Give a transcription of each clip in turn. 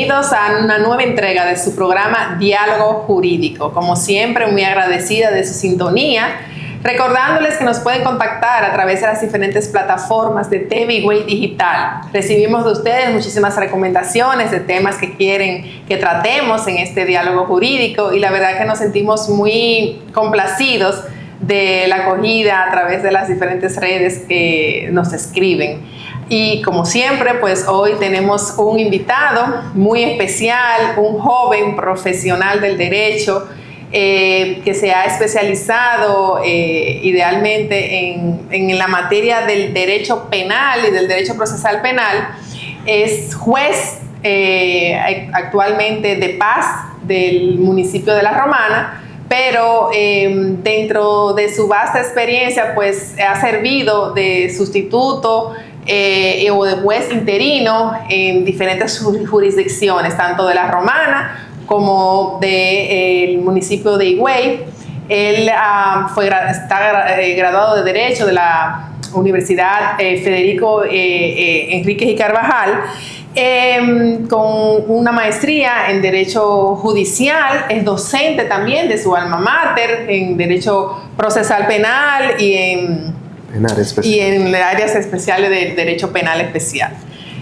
bienvenidos a una nueva entrega de su programa Diálogo Jurídico. Como siempre, muy agradecida de su sintonía, recordándoles que nos pueden contactar a través de las diferentes plataformas de TV y Way Digital. Recibimos de ustedes muchísimas recomendaciones de temas que quieren que tratemos en este Diálogo Jurídico y la verdad que nos sentimos muy complacidos de la acogida a través de las diferentes redes que nos escriben. Y como siempre, pues hoy tenemos un invitado muy especial, un joven profesional del derecho que se ha especializado idealmente en la materia del derecho penal y del derecho procesal penal. Es juez actualmente de paz del municipio de La Romana, pero dentro de su vasta experiencia pues ha servido de sustituto o de juez interino en diferentes jurisdicciones, tanto de La Romana como del municipio de Higüey. Él está graduado de Derecho de la Universidad Federico Enríquez y Carvajal, con una maestría en Derecho Judicial. Es docente también de su alma mater en Derecho Procesal Penal y en áreas especiales del Derecho Penal Especial.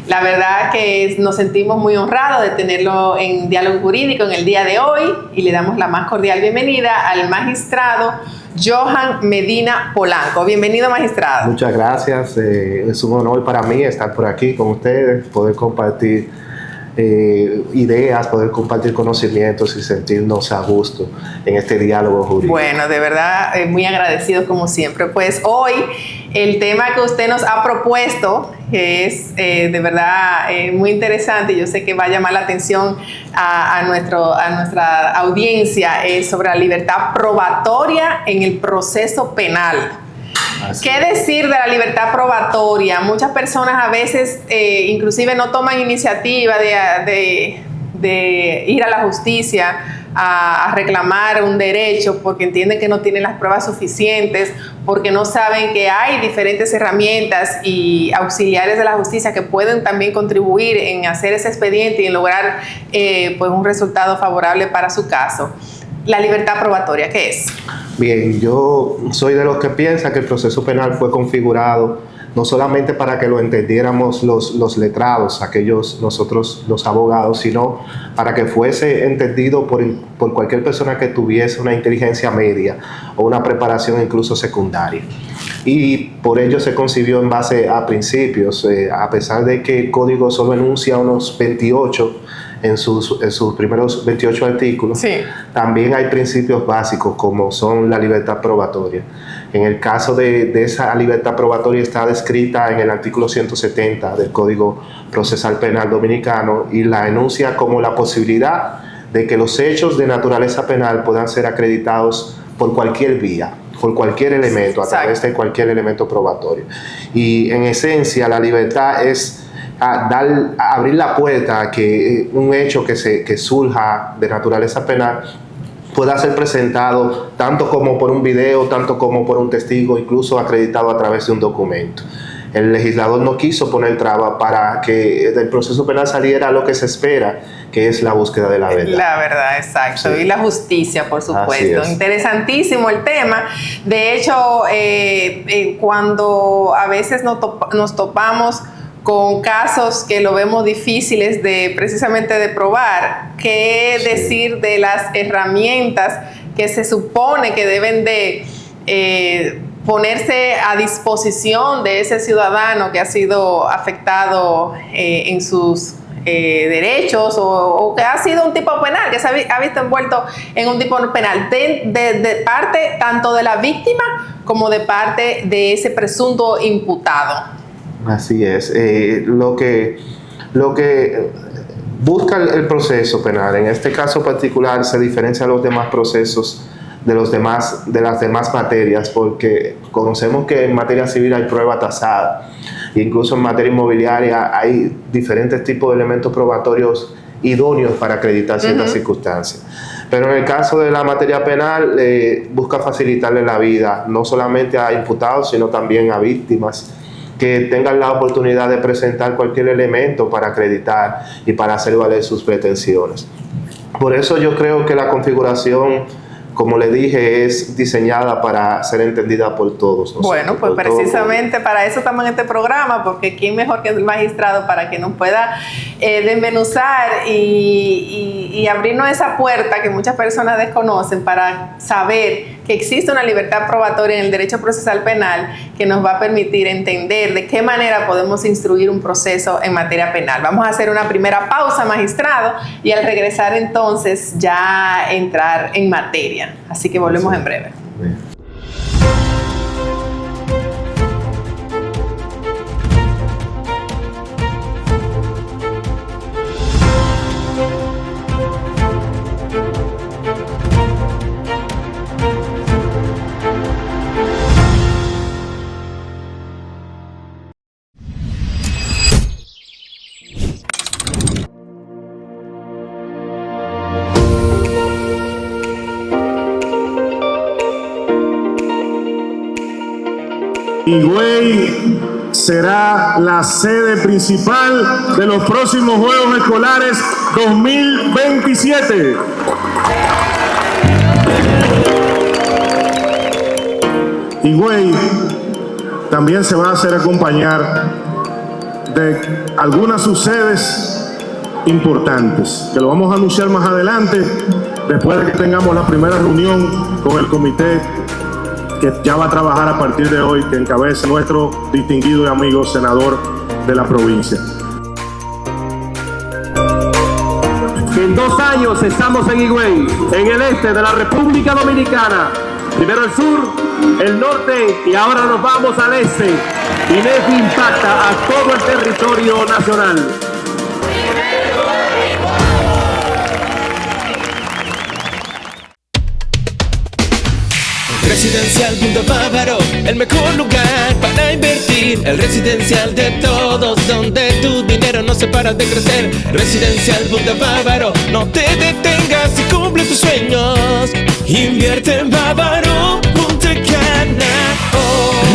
La verdad que nos sentimos muy honrados de tenerlo en Diálogo Jurídico en el día de hoy y le damos la más cordial bienvenida al magistrado Johan Medina Polanco. Bienvenido, magistrado. Muchas gracias. Es un honor para mí estar por aquí con ustedes, poder compartir ideas, poder compartir conocimientos y sentirnos a gusto en este diálogo jurídico. Bueno, de verdad, muy agradecidos como siempre. Pues hoy el tema que usted nos ha propuesto, que es de verdad muy interesante, yo sé que va a llamar la atención a nuestra audiencia, es sobre la libertad probatoria en el proceso penal. ¿Qué decir de la libertad probatoria? Muchas personas a veces inclusive no toman iniciativa de ir a la justicia a reclamar un derecho porque entienden que no tienen las pruebas suficientes, porque no saben que hay diferentes herramientas y auxiliares de la justicia que pueden también contribuir en hacer ese expediente y en lograr pues un resultado favorable para su caso. La libertad probatoria, ¿qué es? Bien, yo soy de los que piensa que el proceso penal fue configurado no solamente para que lo entendiéramos los letrados, nosotros los abogados, sino para que fuese entendido por cualquier persona que tuviese una inteligencia media o una preparación incluso secundaria. Y por ello se concibió en base a principios, a pesar de que el código solo enuncia unos 28 en sus primeros 28 artículos, sí. También hay principios básicos como son la libertad probatoria. En el caso de esa libertad probatoria está descrita en el artículo 170 del Código Procesal Penal Dominicano y la enuncia como la posibilidad de que los hechos de naturaleza penal puedan ser acreditados por cualquier vía, por cualquier elemento, a través de cualquier elemento probatorio. Y en esencia la libertad es abrir la puerta a que un hecho que surja de naturaleza penal pueda ser presentado tanto como por un video, tanto como por un testigo, incluso acreditado a través de un documento. El legislador no quiso poner traba para que del proceso penal saliera lo que se espera, que es la búsqueda de la verdad. La verdad, exacto. Sí. Y la justicia, por supuesto. Interesantísimo el tema. De hecho, cuando a veces nos topamos con casos que lo vemos difíciles precisamente de probar, ¿qué decir de las herramientas que se supone que deben de ponerse a disposición de ese ciudadano que ha sido afectado en sus derechos o que ha sido un tipo penal, que se ha visto envuelto en un tipo penal de parte tanto de la víctima como de parte de ese presunto imputado? Así es. Lo que busca el proceso penal, en este caso particular, se diferencia de los demás procesos de las demás materias, porque conocemos que en materia civil hay prueba tasada, e incluso en materia inmobiliaria hay diferentes tipos de elementos probatorios idóneos para acreditar ciertas circunstancias. Pero en el caso de la materia penal, busca facilitarle la vida, no solamente a imputados, sino también a víctimas que tengan la oportunidad de presentar cualquier elemento para acreditar y para hacer valer sus pretensiones. Por eso yo creo que la configuración, como le dije, es diseñada para ser entendida por todos nosotros. Bueno, pues precisamente para eso estamos en este programa, porque quién mejor que el magistrado para que nos pueda desmenuzar y abrirnos esa puerta que muchas personas desconocen para saber que existe una libertad probatoria en el derecho procesal penal que nos va a permitir entender de qué manera podemos instruir un proceso en materia penal. Vamos a hacer una primera pausa, magistrado, y al regresar entonces ya entrar en materia. Así que volvemos en breve. Bien. Higüey será la sede principal de los próximos Juegos Escolares 2027. Higüey también se va a hacer acompañar de algunas subsedes importantes, que lo vamos a anunciar más adelante, después de que tengamos la primera reunión con el comité que ya va a trabajar a partir de hoy, que encabeza nuestro distinguido y amigo senador de la provincia. En 2 años estamos en Higüey, en el este de la República Dominicana. Primero el sur, el norte y ahora nos vamos al este. INEFI impacta a todo el territorio nacional. Residencial Punto Bávaro, el mejor lugar para invertir. El residencial de todos, donde tu dinero no se para de crecer. Residencial Punto Bávaro, no te detengas y cumple tus sueños. Invierte en Bávaro, Punta Cana.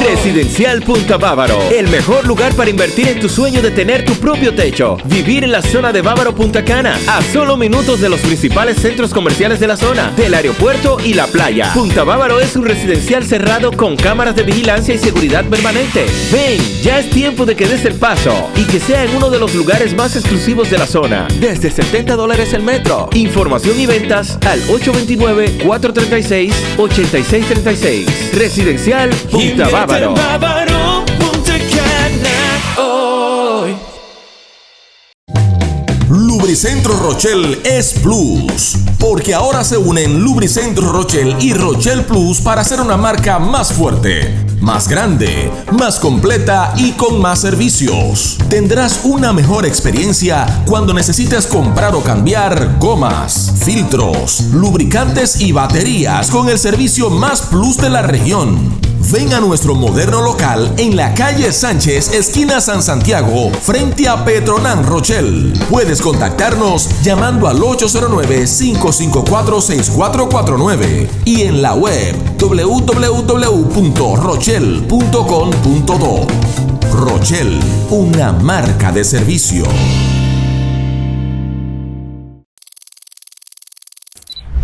Residencial Punta Bávaro, el mejor lugar para invertir en tu sueño de tener tu propio techo. Vivir en la zona de Bávaro Punta Cana, a solo minutos de los principales centros comerciales de la zona, del aeropuerto y la playa. Punta Bávaro es un residencial cerrado con cámaras de vigilancia y seguridad permanente. Ven, ya es tiempo de que des el paso y que sea en uno de los lugares más exclusivos de la zona. Desde $70 el metro. Información y ventas al 829-436-8636. Residencial Punta Bávaro. Bávaro, Punta Cana, hoy. Lubricentro Rochelle es Plus, porque ahora se unen Lubricentro Rochelle y Rochelle Plus para hacer una marca más fuerte, más grande, más completa y con más servicios. Tendrás una mejor experiencia cuando necesites comprar o cambiar gomas, filtros, lubricantes y baterías con el servicio más plus de la región. Ven a nuestro moderno local en la calle Sánchez, esquina San Santiago, frente a Petronan Rochelle. Puedes contactarnos llamando al 809-554-6449 y en la web www.rochelle.com.do. Rochelle, una marca de servicio.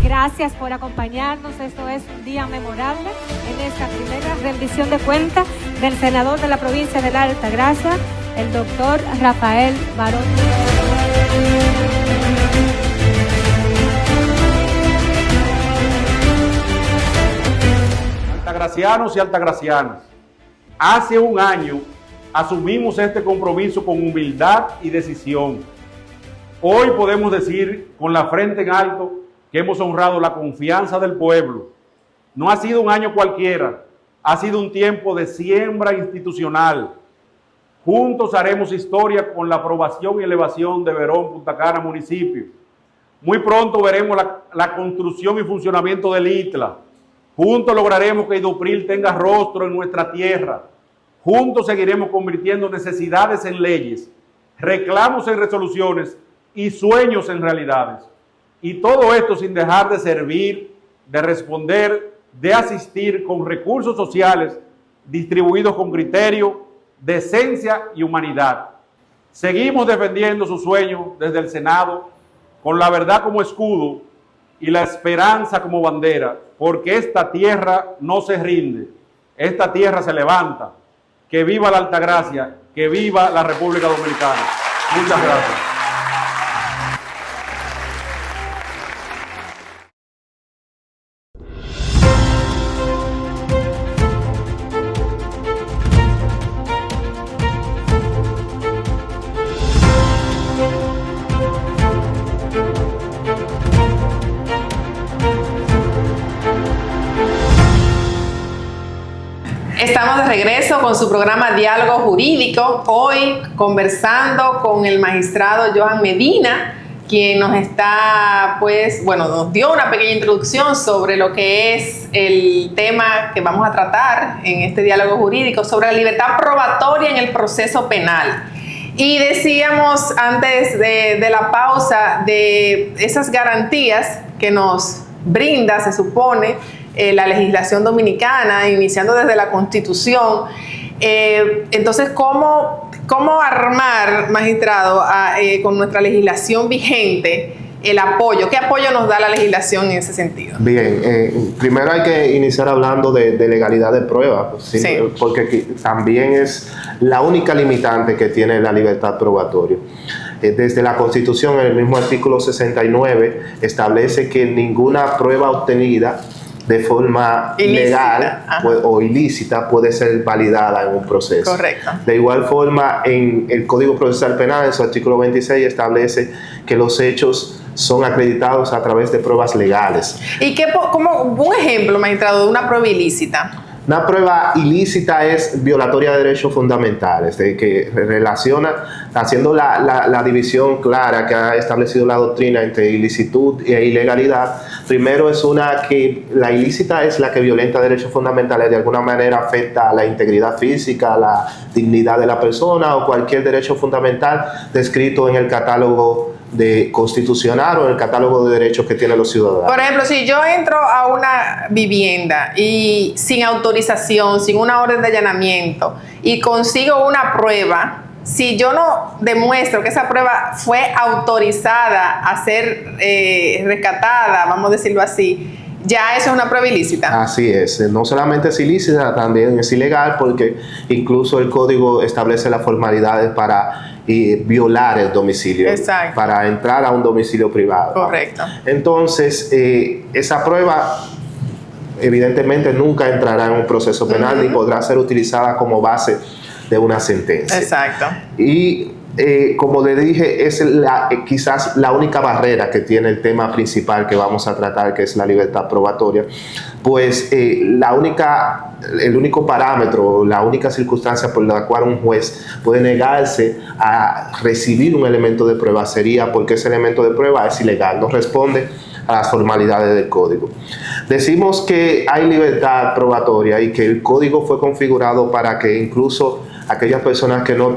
Gracias por acompañarnos. Esto es un día memorable en esta primera rendición de cuentas del senador de la provincia de la Altagracia, el doctor Rafael Barón. Altagracianos y altagracianas, hace un año asumimos este compromiso con humildad y decisión. Hoy podemos decir con la frente en alto que hemos honrado la confianza del pueblo. No ha sido un año cualquiera, ha sido un tiempo de siembra institucional. Juntos haremos historia con la aprobación y elevación de Verón Punta Cana municipio. Muy pronto veremos la construcción y funcionamiento del ITLA. Juntos lograremos que Idupril tenga rostro en nuestra tierra. Juntos seguiremos convirtiendo necesidades en leyes, reclamos en resoluciones y sueños en realidades. Y todo esto sin dejar de servir, de responder, de asistir con recursos sociales distribuidos con criterio decencia y humanidad. Seguimos defendiendo su sueño desde el Senado, con la verdad como escudo y la esperanza como bandera, porque esta tierra no se rinde, esta tierra se levanta. Que viva la Altagracia, que viva la República Dominicana. Muchas gracias. Estamos de regreso con su programa Diálogo Jurídico, hoy conversando con el magistrado Johan Medina, quien nos nos dio una pequeña introducción sobre lo que es el tema que vamos a tratar en este Diálogo Jurídico, sobre la libertad probatoria en el proceso penal. Y decíamos antes de la pausa de esas garantías que nos brinda, se supone, la legislación dominicana, iniciando desde la Constitución. Entonces, ¿cómo armar, magistrado, con nuestra legislación vigente el apoyo? ¿Qué apoyo nos da la legislación en ese sentido? Bien, primero hay que iniciar hablando de legalidad de prueba, ¿sí? Sí. Porque también es la única limitante que tiene la libertad probatoria. Desde la Constitución, en el mismo artículo 69, establece que ninguna prueba obtenida de forma ilegal o ilícita puede ser validada en un proceso. Correcto. De igual forma, en el Código Procesal Penal, en su artículo 26, establece que los hechos son acreditados a través de pruebas legales. ¿Y como un ejemplo, magistrado, de una prueba ilícita? Una prueba ilícita es violatoria de derechos fundamentales, de que relaciona, haciendo la división clara que ha establecido la doctrina entre ilicitud e ilegalidad. Primero es la ilícita es la que violenta derechos fundamentales, de alguna manera afecta a la integridad física, a la dignidad de la persona o cualquier derecho fundamental descrito en el catálogo constitucional o en el catálogo de derechos que tienen los ciudadanos. Por ejemplo, si yo entro a una vivienda y sin autorización, sin una orden de allanamiento y consigo una prueba, si yo no demuestro que esa prueba fue autorizada a ser rescatada, vamos a decirlo así, ya eso es una prueba ilícita. Así es, no solamente es ilícita, también es ilegal, porque incluso el código establece las formalidades para violar el domicilio. Exacto. Para entrar a un domicilio privado. Correcto. Entonces, esa prueba evidentemente nunca entrará en un proceso penal ni podrá ser utilizada como base de una sentencia. Exacto. Y como le dije, es quizás la única barrera que tiene el tema principal que vamos a tratar, que es la libertad probatoria. Pues el único parámetro, la única circunstancia por la cual un juez puede negarse a recibir un elemento de prueba sería porque ese elemento de prueba es ilegal, no responde a las formalidades del código. Decimos que hay libertad probatoria y que el código fue configurado para que incluso aquellas personas que no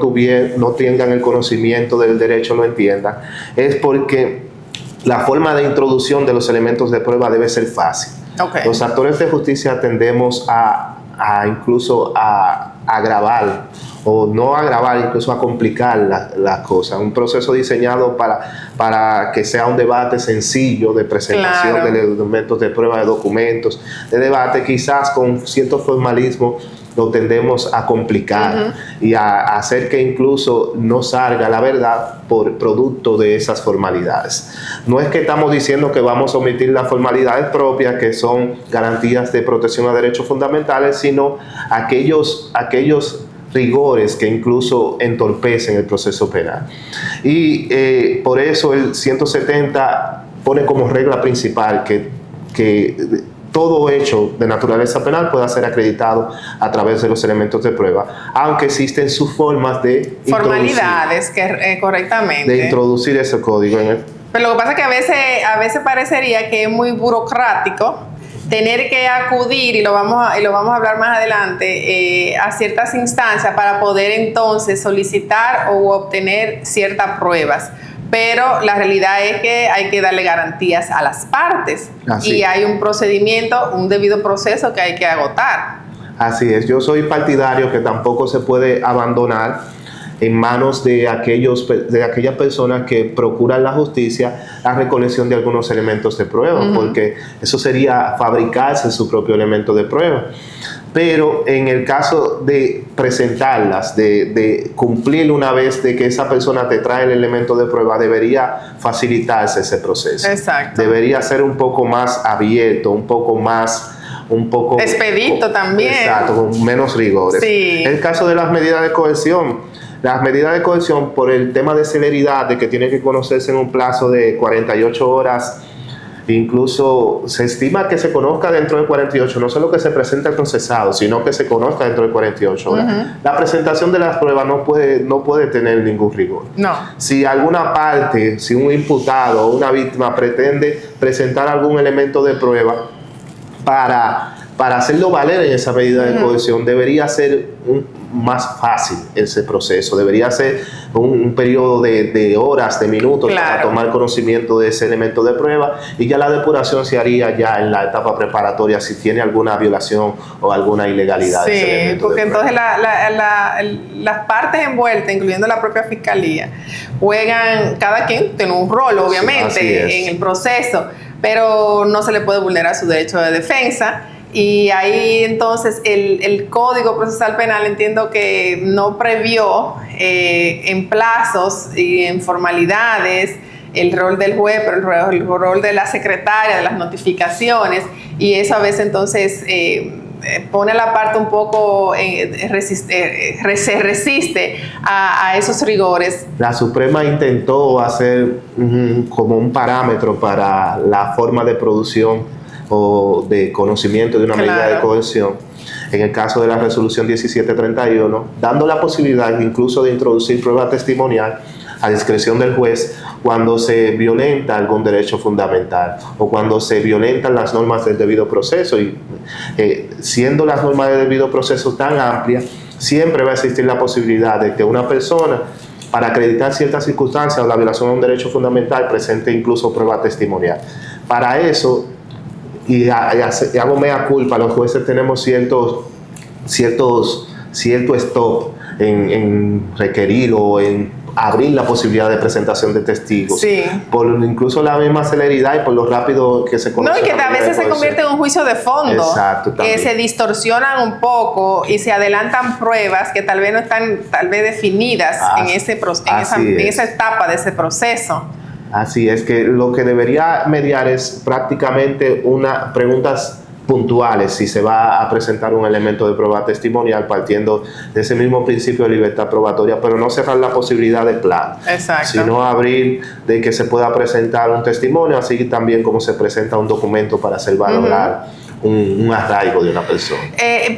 tengan el conocimiento del derecho lo entiendan, es porque la forma de introducción de los elementos de prueba debe ser fácil. Okay. Los actores de justicia tendemos incluso a agravar, o no agravar, incluso a complicar las cosas. Un proceso diseñado para que sea un debate sencillo de presentación de elementos de prueba, de documentos, de debate, quizás con cierto formalismo lo tendemos a complicar y a hacer que incluso no salga la verdad por producto de esas formalidades. No es que estamos diciendo que vamos a omitir las formalidades propias, que son garantías de protección a derechos fundamentales, sino aquellos rigores que incluso entorpecen el proceso penal. Y por eso el 170 pone como regla principal que todo hecho de naturaleza penal pueda ser acreditado a través de los elementos de prueba, aunque existen sus formas de formalidades correctamente de introducir ese código en el... Pero lo que pasa es que a veces parecería que es muy burocrático tener que acudir, y lo vamos a hablar más adelante, a ciertas instancias para poder entonces solicitar o obtener ciertas pruebas. Pero la realidad es que hay que darle garantías a las partes. Así. Y hay un procedimiento, un debido proceso que hay que agotar. Así es, yo soy partidario que tampoco se puede abandonar en manos de aquellas personas que procuran la justicia la recolección de algunos elementos de prueba, porque eso sería fabricarse su propio elemento de prueba. Pero en el caso de presentarlas, de cumplir una vez de que esa persona te trae el elemento de prueba, debería facilitarse ese proceso. Exacto. Debería ser un poco más abierto, un poco expedito también. Exacto, con menos rigores. Sí. El caso de las medidas de coerción. Las medidas de coerción, por el tema de celeridad, de que tiene que conocerse en un plazo de 48 horas, incluso se estima que se conozca dentro de 48, no solo que se presente al procesado, sino que se conozca dentro de 48 horas. La presentación de las pruebas no puede tener ningún rigor. No. Si alguna parte, si un imputado o una víctima pretende presentar algún elemento de prueba para hacerlo valer en esa medida de coerción, debería ser más fácil ese proceso, debería ser un periodo de horas, de minutos, claro, para tomar conocimiento de ese elemento de prueba, y ya la depuración se haría ya en la etapa preparatoria si tiene alguna violación o alguna ilegalidad. Sí, porque entonces las partes envueltas, incluyendo la propia fiscalía, juegan, cada quien tiene un rol obviamente en el proceso, pero no se le puede vulnerar su derecho de defensa. Y ahí entonces el Código Procesal Penal entiendo que no previó en plazos y en formalidades el rol del juez, pero el rol de la secretaria, de las notificaciones, y eso a veces entonces pone a la parte un poco, se resiste a esos rigores. La Suprema intentó hacer como un parámetro para la forma de producción o de conocimiento de una medida de coerción, en el caso de la resolución 1731, dando la posibilidad incluso de introducir prueba testimonial a discreción del juez cuando se violenta algún derecho fundamental o cuando se violentan las normas del debido proceso, y siendo las normas del debido proceso tan amplias, siempre va a existir la posibilidad de que una persona, para acreditar ciertas circunstancias o la violación de un derecho fundamental, presente incluso prueba testimonial. Para eso, y hago mea culpa, los jueces tenemos cierto stop en requerir o en abrir la posibilidad de presentación de testigos, por incluso la misma celeridad y por lo rápido que se conoce. No, y que a veces se convierte en un juicio de fondo. Exacto, que se distorsionan un poco y se adelantan pruebas que tal vez no están definidas en esa etapa de ese proceso. Así es, que lo que debería mediar es prácticamente preguntas puntuales si se va a presentar un elemento de prueba testimonial, partiendo de ese mismo principio de libertad probatoria, pero no cerrar la posibilidad de plano, sino abrir de que se pueda presentar un testimonio, así también como se presenta un documento para hacer valorar un arraigo de una persona.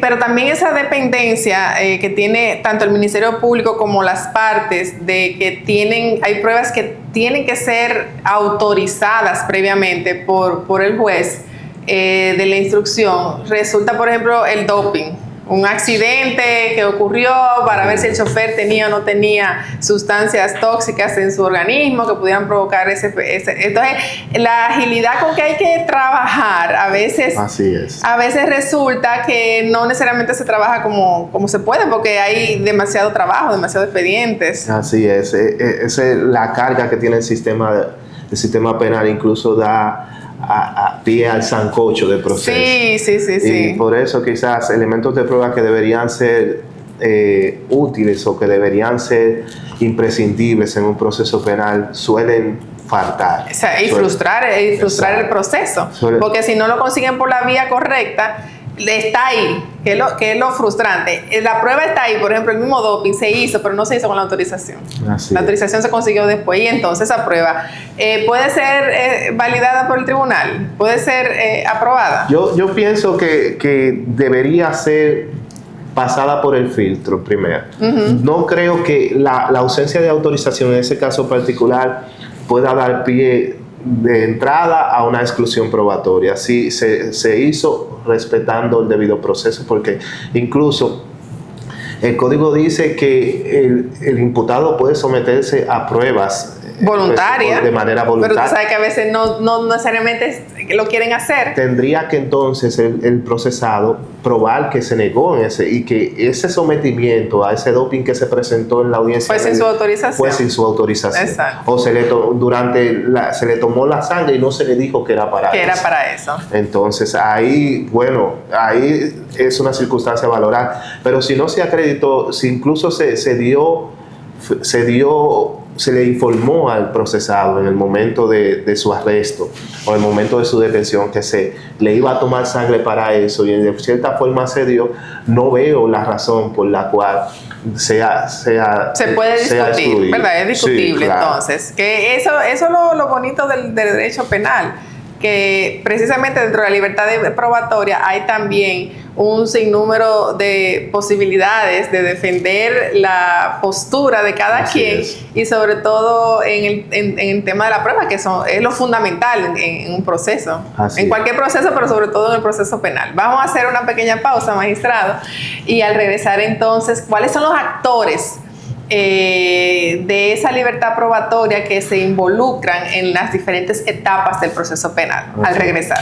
Pero también esa dependencia que tiene tanto el Ministerio Público como las partes, de que hay pruebas que tienen que ser autorizadas previamente por el juez de la instrucción. Resulta, por ejemplo, el doping, un accidente que ocurrió para ver si el chofer tenía o no tenía sustancias tóxicas en su organismo que pudieran provocar ese. Entonces, la agilidad con que hay que trabajar a veces resulta que no necesariamente se trabaja como se puede, porque hay demasiado trabajo, demasiados expedientes. Así es. La carga que tiene el sistema penal incluso da a pie al sancocho del proceso. Sí. Y por eso quizás elementos de prueba que deberían ser útiles o que deberían ser imprescindibles en un proceso penal suelen faltar. Frustrar el proceso. Porque si no lo consiguen por la vía correcta, está ahí, que es lo frustrante. La prueba está ahí, por ejemplo, el mismo doping se hizo, pero no se hizo con la autorización. La autorización se consiguió después, y entonces esa prueba puede ser validada por el tribunal, puede ser aprobada. Yo pienso que debería ser pasada por el filtro primero. No creo que la ausencia de autorización en ese caso particular pueda dar pie de entrada a una exclusión probatoria. Sí, se hizo respetando el debido proceso, porque incluso el código dice que el imputado puede someterse a pruebas voluntaria, de manera voluntaria. pero tú sabes que a veces no necesariamente lo quieren hacer. Tendría que entonces el procesado probar que se negó en ese, y que ese sometimiento a ese doping que se presentó en la audiencia Fue sin su autorización. Fue sin su autorización. Exacto. O se le tomó la sangre y no se le dijo que era para eso. Que era para eso. Entonces ahí es una circunstancia a valorar. Pero si no se acreditó, si incluso se le informó al procesado en el momento de su arresto o en el momento de su detención que se le iba a tomar sangre para eso, y de cierta forma se dio, no veo la razón por la cual se puede discutir, ¿verdad? Es discutible. Sí, claro. Entonces, que eso es lo bonito del derecho penal, que precisamente dentro de la libertad probatoria hay también un sinnúmero de posibilidades de defender la postura de cada quien, y sobre todo en el tema de la prueba, que es lo fundamental en un proceso, en cualquier proceso, pero sobre todo en el proceso penal. Vamos a hacer una pequeña pausa, magistrado, y al regresar entonces, ¿cuáles son los actores de esa libertad probatoria que se involucran en las diferentes etapas del proceso penal? Al regresar.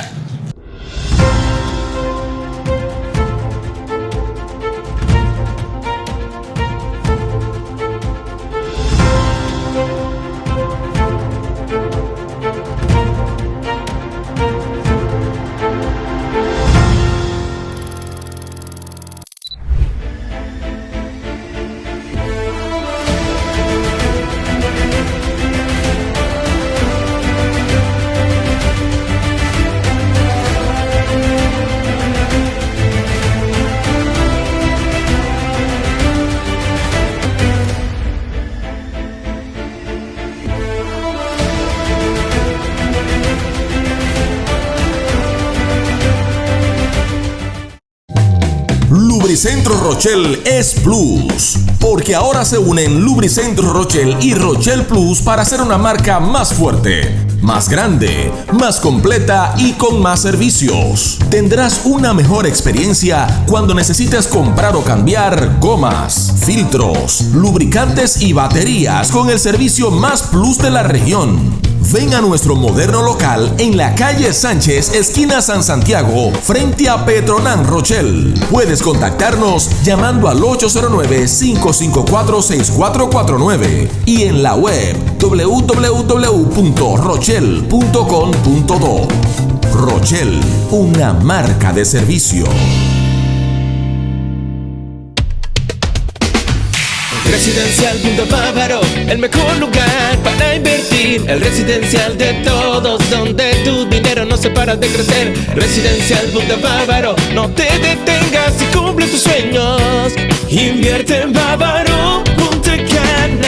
Lubricentro Rochel es Plus, porque ahora se unen Lubricentro Rochel y Rochel Plus para hacer una marca más fuerte, más grande, más completa y con más servicios. Tendrás una mejor experiencia cuando necesites comprar o cambiar gomas, filtros, lubricantes y baterías con el servicio más plus de la región. Ven a nuestro moderno local en la calle Sánchez, esquina San Santiago, frente a Petronan Rochel. Puedes contactarnos llamando al 809-554-6449 y en la web www.rochel.com.do. Rochel, una marca de servicio. Residencial Punta Bávaro, el mejor lugar para invertir. El residencial de todos, donde tu dinero no se para de crecer. Residencial Punta Bávaro, no te detengas y cumple tus sueños. Invierte en Bávaro, Punta Cana.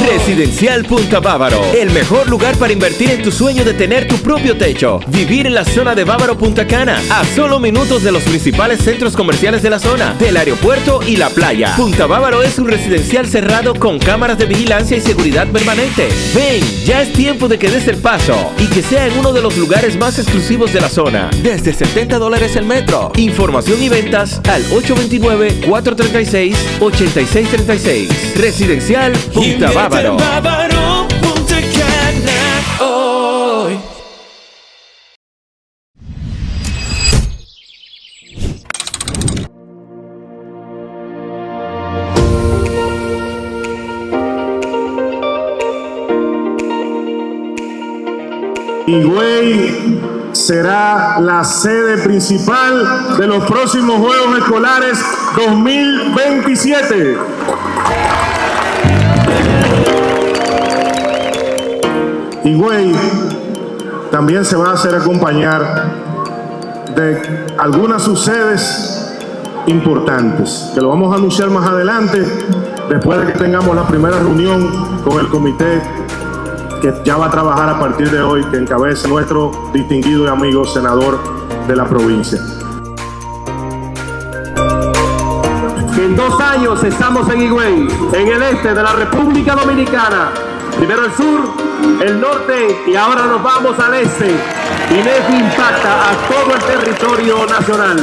Residencial Punta Bávaro, el mejor lugar para invertir en tu sueño de tener tu propio techo. Vivir en la zona de Bávaro Punta Cana, a solo minutos de los principales centros comerciales de la zona, del aeropuerto y la playa. Punta Bávaro es un residencial cerrado con cámaras de vigilancia y seguridad permanente. Ven, ya es tiempo de que des el paso y que sea en uno de los lugares más exclusivos de la zona. Desde $70 el metro. Información y ventas al 829-436-8636. Residencial Punta Bávaro. Bávaro, Punta Cana, hoy. Higüey será la sede principal de los próximos Juegos Escolares 2027. Higüey también se va a hacer acompañar de algunas subsedes importantes, que lo vamos a anunciar más adelante, después de que tengamos la primera reunión con el comité que ya va a trabajar a partir de hoy, que encabeza nuestro distinguido y amigo senador de la provincia. En 2 años estamos en Higüey, en el este de la República Dominicana. Primero el sur, el norte y ahora nos vamos al este. INEFI impacta a todo el territorio nacional.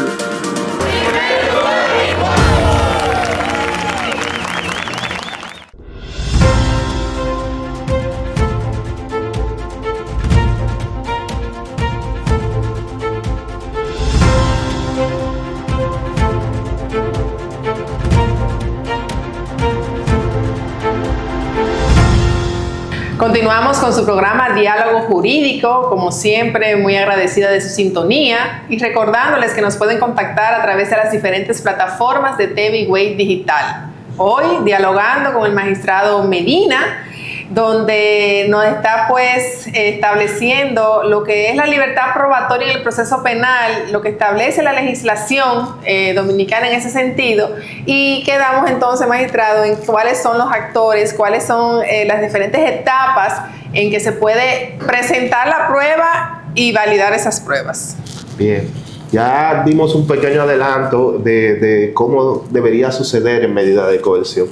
Continuamos con su programa Diálogo Jurídico, como siempre muy agradecida de su sintonía y recordándoles que nos pueden contactar a través de las diferentes plataformas de TV Higüey Digital. Hoy dialogando con el magistrado Medina, donde nos está pues estableciendo lo que es la libertad probatoria en el proceso penal, lo que establece la legislación dominicana en ese sentido, y quedamos entonces, magistrado, en cuáles son los actores, cuáles son las diferentes etapas en que se puede presentar la prueba y validar esas pruebas. Bien, ya dimos un pequeño adelanto de cómo debería suceder en medida de coerción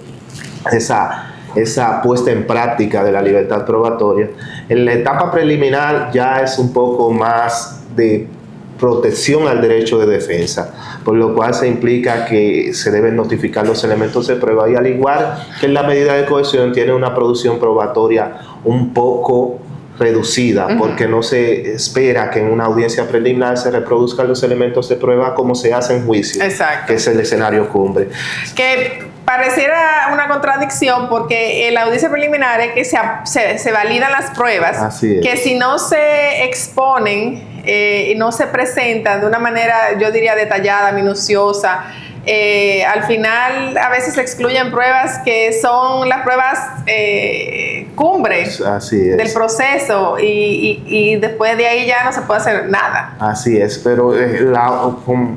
esa puesta en práctica de la libertad probatoria. En la etapa preliminar ya es un poco más de protección al derecho de defensa, por lo cual se implica que se deben notificar los elementos de prueba y al igual que en la medida de coerción tiene una producción probatoria un poco reducida, porque no se espera que en una audiencia preliminar se reproduzcan los elementos de prueba como se hace en juicio. Exacto. Que es el escenario cumbre. Que pareciera una contradicción porque en la audiencia preliminar es que se validan las pruebas. Así es. Que si no se exponen y no se presentan de una manera, yo diría, detallada, minuciosa, al final a veces se excluyen pruebas que son las pruebas cumbre del proceso y después de ahí ya no se puede hacer nada. Así es, pero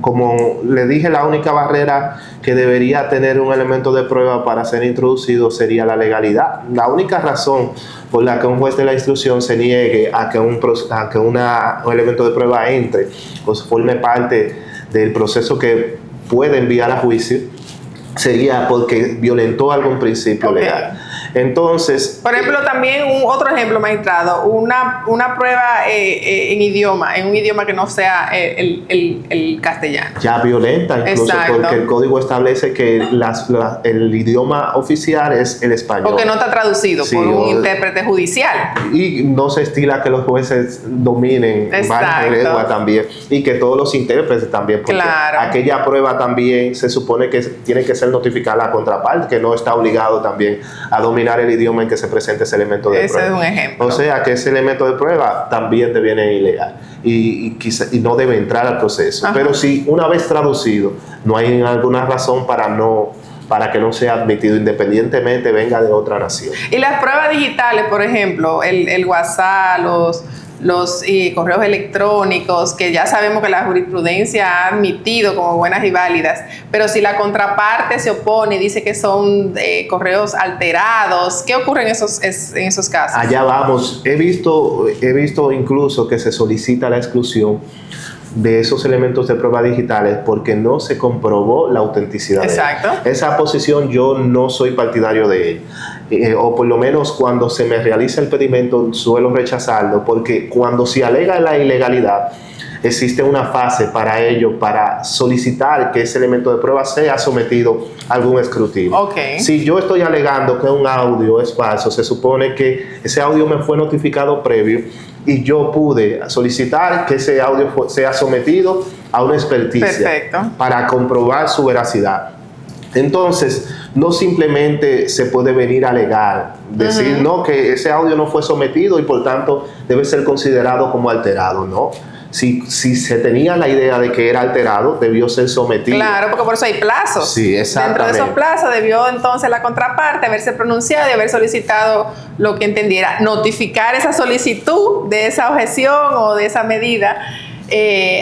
como le dije, la única barrera que debería tener un elemento de prueba para ser introducido sería la legalidad. La única razón por la que un juez de la instrucción se niegue a que un elemento de prueba entre o forme parte del proceso que puede enviar a juicio sería porque violentó algún principio legal. Entonces, por ejemplo, también otro ejemplo, magistrado, una prueba en un idioma que no sea el castellano. Ya violenta, incluso. Exacto. Porque el código establece que el idioma oficial es el español. Porque no está traducido por un intérprete judicial. Y no se estila que los jueces dominen varias lenguas también. Y que todos los intérpretes también. Porque aquella prueba también se supone que tiene que ser notificada a la contraparte, que no está obligado también a dominar el idioma en que se presente ese elemento de prueba. Ese es un ejemplo. O sea que ese elemento de prueba también deviene ilegal y no debe entrar al proceso. Ajá. Pero si una vez traducido, no hay alguna razón para que no sea admitido independientemente venga de otra nación. Y las pruebas digitales, por ejemplo, el WhatsApp, los correos electrónicos, que ya sabemos que la jurisprudencia ha admitido como buenas y válidas, pero si la contraparte se opone y dice que son correos alterados, ¿qué ocurre en esos casos? Allá vamos. He visto incluso que se solicita la exclusión de esos elementos de prueba digitales porque no se comprobó la autenticidad. Exacto. De esa posición yo no soy partidario de ella. O por lo menos cuando se me realiza el pedimento suelo rechazarlo, porque cuando se alega la ilegalidad existe una fase para ello, para solicitar que ese elemento de prueba sea sometido a algún escrutinio. Okay. Si yo estoy alegando que un audio es falso, se supone que ese audio me fue notificado previo y yo pude solicitar que ese audio sea sometido a una experticia para comprobar su veracidad. Entonces, no simplemente se puede venir a alegar, decir no, que ese audio no fue sometido y por tanto debe ser considerado como alterado, ¿no? Si se tenía la idea de que era alterado, debió ser sometido. Claro, porque por eso hay plazos. Sí, exactamente. Dentro de esos plazos debió entonces la contraparte haberse pronunciado y haber solicitado lo que entendiera, notificar esa solicitud de esa objeción o de esa medida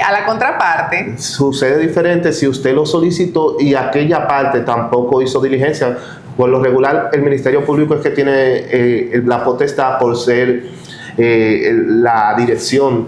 a la contraparte. Sucede diferente si usted lo solicitó y aquella parte tampoco hizo diligencia. Por lo regular, el Ministerio Público es que tiene la potestad por ser tener la dirección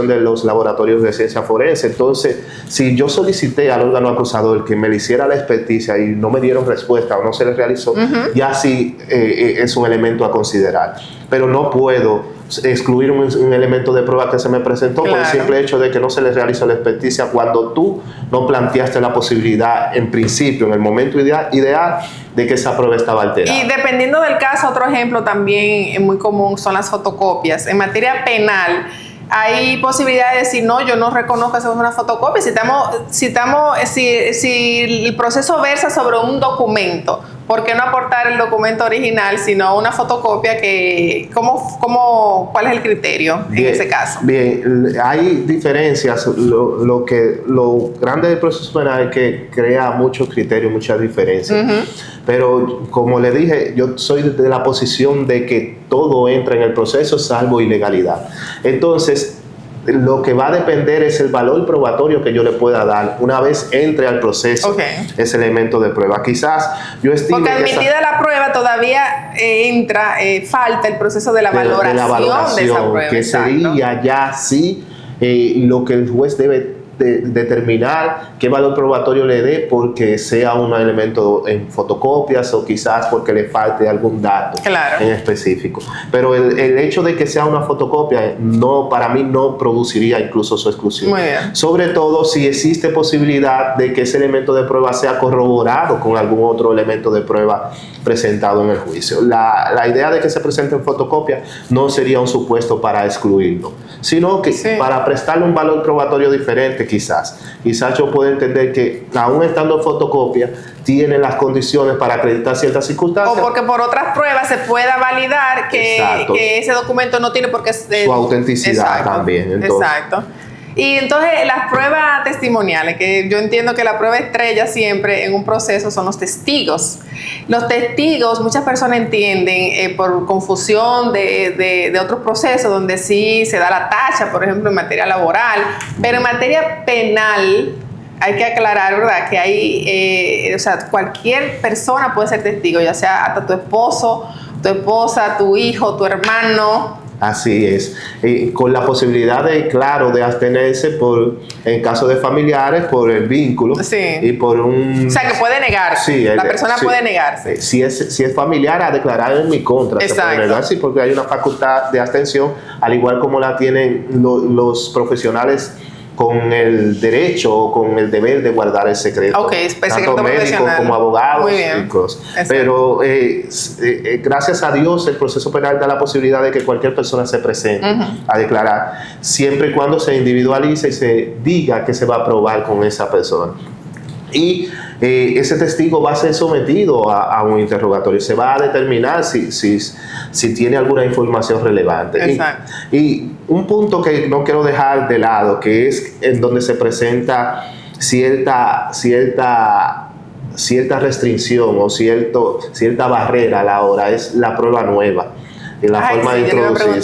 de los laboratorios de ciencia forense. Entonces, si yo solicité al órgano acusador que me le hiciera la experticia y no me dieron respuesta o no se le realizó, ya sí es un elemento a considerar. Pero no puedo excluir un elemento de prueba que se me presentó por el simple hecho de que no se le realizó la experticia cuando tú no planteaste la posibilidad en principio, en el momento ideal de que esa prueba estaba alterada. Y dependiendo del caso, otro ejemplo también muy común son las fotocopias. En materia penal hay posibilidad de decir, no, yo no reconozco que eso es una fotocopia. Si el proceso versa sobre un documento, ¿por qué no aportar el documento original, sino una fotocopia? ¿Cuál es el criterio en ese caso? Bien, hay diferencias. Lo grande del proceso penal es que crea muchos criterios, muchas diferencias. Pero como le dije, yo soy de la posición de que todo entra en el proceso salvo ilegalidad. Entonces, lo que va a depender es el valor probatorio que yo le pueda dar una vez entre al proceso ese elemento de prueba. Quizás yo estime porque admitida la prueba todavía falta el proceso de la valoración de esa prueba. Que sería ya sí lo que el juez debe determinar qué valor probatorio le dé porque sea un elemento en fotocopias o quizás porque le falte algún dato en específico. Pero el hecho de que sea una fotocopia para mí no produciría incluso su exclusión. Muy bien. Sobre todo si existe posibilidad de que ese elemento de prueba sea corroborado con algún otro elemento de prueba presentado en el juicio. La idea de que se presente en fotocopia no sería un supuesto para excluirlo, sino que para prestarle un valor probatorio diferente. Quizás yo puedo entender que aún estando en fotocopia tiene las condiciones para acreditar ciertas circunstancias. O porque por otras pruebas se pueda validar que ese documento no tiene por qué su autenticidad también. Entonces. Exacto. Y entonces las pruebas testimoniales, que yo entiendo que la prueba estrella siempre en un proceso son los testigos. Los testigos, muchas personas entienden por confusión de otros procesos donde sí se da la tacha, por ejemplo en materia laboral, pero en materia penal hay que aclarar, ¿verdad?, que hay, cualquier persona puede ser testigo, ya sea hasta tu esposo, tu esposa, tu hijo, tu hermano. Así es, con la posibilidad de abstenerse en caso de familiares por el vínculo y por un... O sea, que puede negarse, la persona puede negarse. Si es familiar, a declarar en mi contra. Se puede negar, porque hay una facultad de abstención, al igual como la tienen los profesionales con el derecho o con el deber de guardar el secreto, tanto médicos como abogados. Pero gracias a Dios el proceso penal da la posibilidad de que cualquier persona se presente a declarar, siempre y cuando se individualice y se diga que se va a probar con esa persona. Y ese testigo va a ser sometido a un interrogatorio, se va a determinar si tiene alguna información relevante. Y un punto que no quiero dejar de lado, que es en donde se presenta cierta restricción o cierta barrera a la hora, es la prueba nueva. Y la forma de introducir.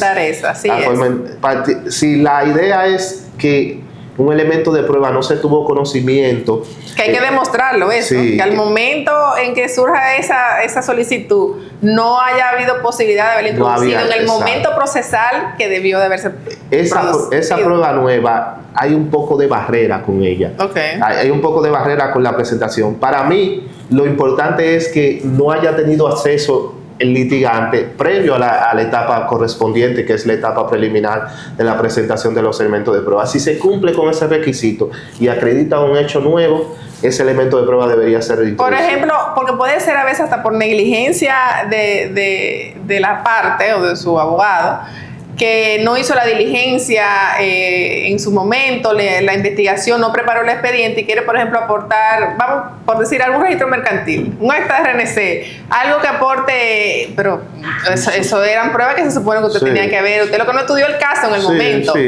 Si la idea es que un elemento de prueba no se tuvo conocimiento, que hay que demostrarlo que al momento en que surja esa solicitud no haya habido posibilidad de haberla introducido en el momento procesal que debió de haberse esa prueba nueva, hay un poco de barrera con ella. Hay un poco de barrera con la presentación. Para mí lo importante es que no haya tenido acceso el litigante previo a la etapa correspondiente, que es la etapa preliminar de la presentación de los elementos de prueba. Si se cumple con ese requisito y acredita un hecho nuevo, ese elemento de prueba debería ser introducido. Por ejemplo, porque puede ser a veces hasta por negligencia de la parte o de su abogado, que no hizo la diligencia en su momento, la investigación, no preparó el expediente y quiere, por ejemplo, aportar, vamos por decir, algún registro mercantil, un acta de RNC, algo que aporte, pero eso eran pruebas que se supone que usted tenía que ver, usted lo que no estudió el caso en el momento.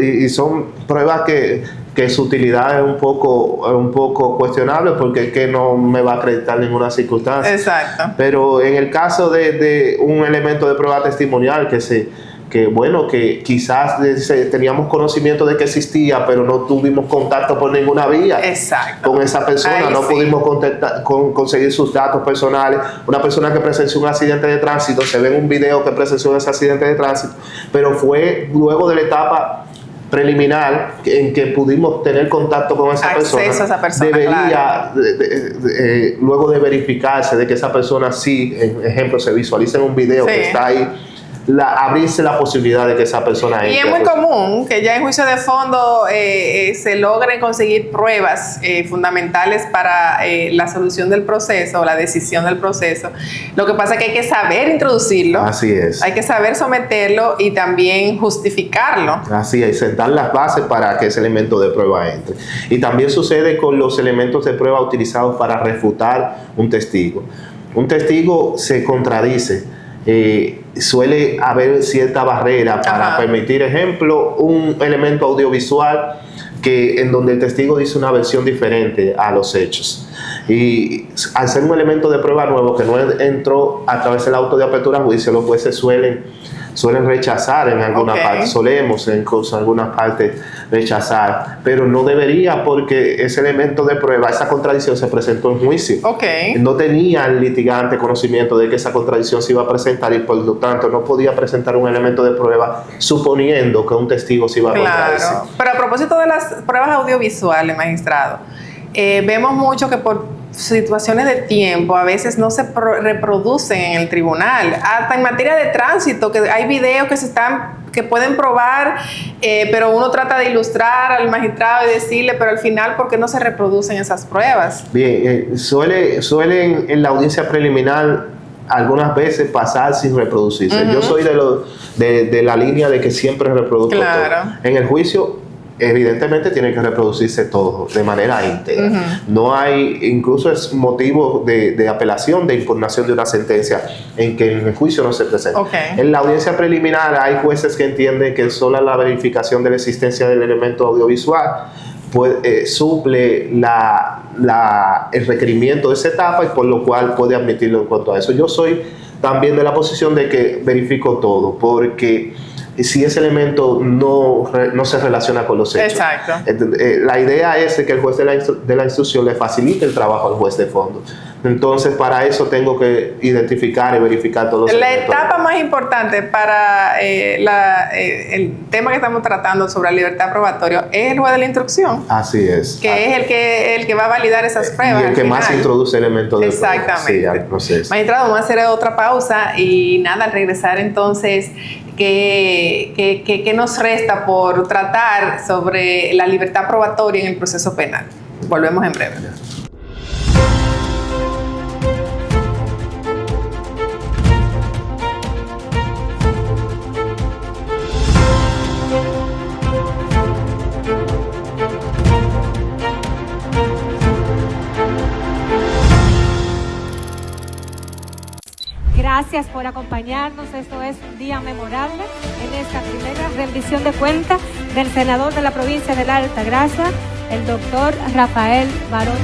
Y son pruebas que su utilidad es un poco cuestionable porque es que no me va a acreditar ninguna circunstancia. Pero en el caso de un elemento de prueba testimonial que quizás teníamos conocimiento de que existía, pero no tuvimos contacto por ninguna vía con esa persona, no pudimos conseguir sus datos personales. Una persona que presenció un accidente de tránsito, se ve en un video que presenció ese accidente de tránsito, pero fue luego de la etapa preliminar en que pudimos tener contacto con esa persona, debería luego de verificarse de que esa persona sí, ejemplo, se visualiza en un video que está ahí, abrirse la posibilidad de que esa persona entre. Y es muy común que ya en juicio de fondo se logren conseguir pruebas fundamentales para la solución del proceso o la decisión del proceso. Lo que pasa es que hay que saber introducirlo. Así es. Hay que saber someterlo y también justificarlo. Así es, sentar las bases para que ese elemento de prueba entre. Y también sucede con los elementos de prueba utilizados para refutar un testigo. Un testigo se contradice. Suele haber cierta barrera para permitir, ejemplo, un elemento audiovisual en donde el testigo dice una versión diferente a los hechos. Y al ser un elemento de prueba nuevo que no entró a través del auto de apertura a juicio, los jueces suelen rechazar en alguna parte, solemos incluso en algunas partes rechazar, pero no debería, porque ese elemento de prueba, esa contradicción se presentó en juicio. No tenía el litigante conocimiento de que esa contradicción se iba a presentar y por lo tanto no podía presentar un elemento de prueba suponiendo que un testigo se iba a contradecir. Claro, pero a propósito de las pruebas audiovisuales, magistrado, vemos mucho que por situaciones de tiempo a veces no se reproducen en el tribunal. Hasta en materia de tránsito, que hay videos que pueden probar, pero uno trata de ilustrar al magistrado y decirle, pero al final, ¿por qué no se reproducen esas pruebas? Bien, suelen en la audiencia preliminar algunas veces pasar sin reproducirse. Yo soy de la línea de que siempre reproduzco todo. En el juicio, evidentemente tiene que reproducirse todo de manera íntegra. No hay, incluso es motivo de apelación, de impugnación de una sentencia en que en el juicio no se presenta. En la audiencia preliminar hay jueces que entienden que solo la verificación de la existencia del elemento audiovisual suple el requerimiento de esa etapa y por lo cual puede admitirlo en cuanto a eso. Yo soy también de la posición de que verifico todo, porque si ese elemento no se relaciona con los hechos. La idea es que el juez de la instrucción le facilite el trabajo al juez de fondo. Entonces, para eso tengo que identificar y verificar todos los elementos. La etapa más importante para el tema que estamos tratando sobre la libertad probatoria es el juez de la instrucción. Así es. Que es el que va a validar esas pruebas. Y el que más introduce elementos de prueba. Exactamente. Al proceso. Magistrado, vamos a hacer otra pausa y nada, al regresar entonces, ¿qué nos resta por tratar sobre la libertad probatoria en el proceso penal? Volvemos en breve. Gracias por acompañarnos. Esto es un día memorable en esta primera rendición de cuentas del senador de la provincia de la Altagracia, el doctor Rafael Barón.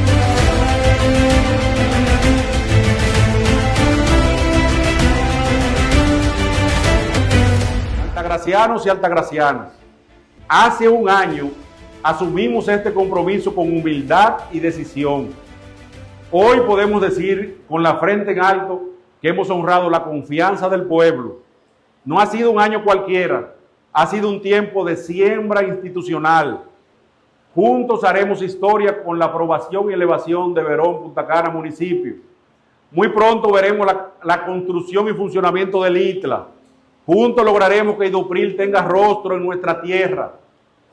Altagracianos y altagracianas, hace un año asumimos este compromiso con humildad y decisión. Hoy podemos decir con la frente en alto que hemos honrado la confianza del pueblo. No ha sido un año cualquiera, ha sido un tiempo de siembra institucional. Juntos haremos historia con la aprobación y elevación de Verón Punta Cana municipio. Muy pronto veremos la construcción y funcionamiento del ITLA. Juntos lograremos que Idupril tenga rostro en nuestra tierra.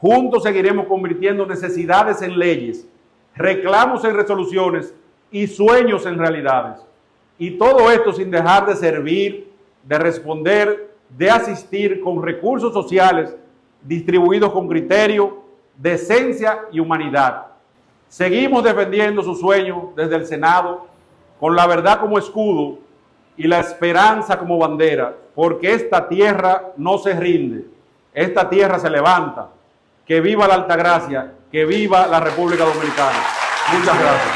Juntos seguiremos convirtiendo necesidades en leyes, reclamos en resoluciones y sueños en realidades. Y todo esto sin dejar de servir, de responder, de asistir con recursos sociales distribuidos con criterio, decencia y humanidad. Seguimos defendiendo sus sueños desde el Senado, con la verdad como escudo y la esperanza como bandera, porque esta tierra no se rinde, esta tierra se levanta. Que viva la Altagracia, que viva la República Dominicana. Muchas gracias.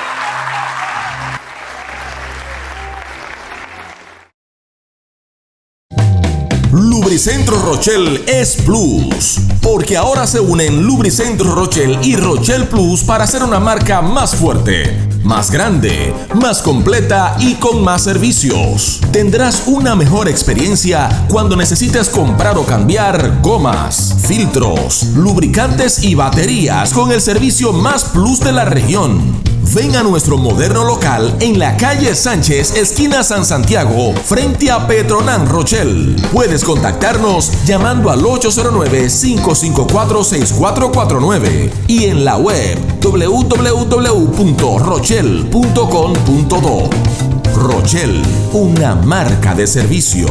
Lubricentro Rochelle es Plus, porque ahora se unen Lubricentro Rochelle y Rochelle Plus para hacer una marca más fuerte, más grande, más completa y con más servicios. Tendrás una mejor experiencia cuando necesites comprar o cambiar gomas, filtros, lubricantes y baterías con el servicio más plus de la región. Ven a nuestro moderno local en la calle Sánchez, esquina San Santiago, frente a Petronan Rochelle. Puedes contactarnos llamando al 809-554-6449 y en la web www.rochelle.com.do. Rochelle, una marca de servicio.